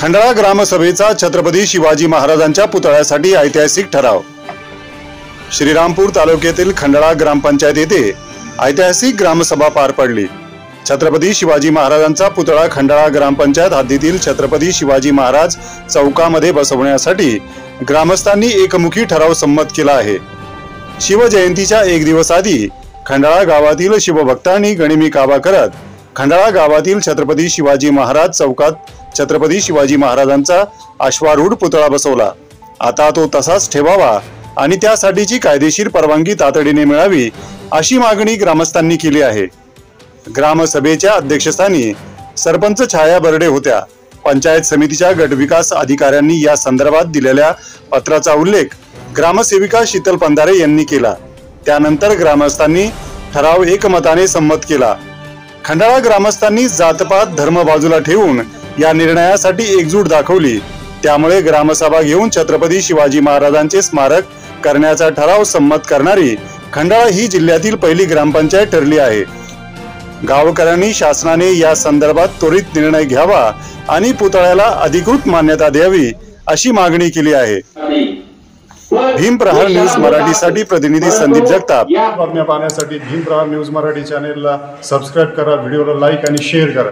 खंडाळा ग्रामसभेचा छत्रपती शिवाजी महाराजांच्या पुतळ्यासाठी ऐतिहासिक ठराव। श्रीरामपूर तालुक्यातील खंडाळा ग्रामपंचायत येथे ऐतिहासिक ग्रामसभा पार पडली। छत्रपती शिवाजी महाराजांचा पुतळा खंडाळा ग्रामपंचायत हद्दीतील छत्रपती शिवाजी महाराज चौकामध्ये बसवण्यासाठी ग्रामस्थांनी एकमुखी ठराव संमत केला आहे। शिवजयंतीच्या एक दिवस आधी खंडाळा गावातील शिवभक्तांनी गणिमी काबा करत खंडाळा गावातील छत्रपती शिवाजी महाराज चौकात छत्रपती शिवाजी महाराजांचा अश्वारूढ पुतळा बसवला। आता तो तसाच ठेवावा आणि त्यासाठीची कायदेशीर परवानगी तातडीने मिळावी अशी मागणी ग्रामस्थांनी केली आहे। ग्रामसभेच्या अध्यक्षस्थानी सरपंच छाया बर्डे होत्या। पंचायत समितीच्या गटविकास अधिकाऱ्यांनी या संदर्भात दिलेल्या पत्राचा उल्लेख ग्रामसेविका शीतल पंधारे यांनी केला। त्यानंतर ग्रामस्थांनी ठराव एकमताने संमत केला। खंडाळा ग्रामस्थांनी जातपात धर्म बाजूला ठेवून या निर्णयासाठी एकजूट दाखवली। त्यामुळे ग्रामसभा घेऊन छत्रपती शिवाजी महाराजांचे स्मारक करण्याचा ठराव संमत करणारी खंडाळा ही जिल्ह्यातील पहिली ग्रामपंचायत ठरली आहे। गावकऱ्यांनी शासनाने या संदर्भात त्वरित निर्णय घ्यावा आणि पुतळ्याला अधिकृत मान्यता द्यावी अशी मागणी केली आहे। भीम प्रहार न्यूज मराठीसाठी प्रतिनिधी संदीप जगताप। बातम्या पाहण्यासाठी भीम प्रहार न्यूज मराठी चॅनेलला सबस्क्राइब करा, व्हिडिओला लाईक आणि शेअर करा।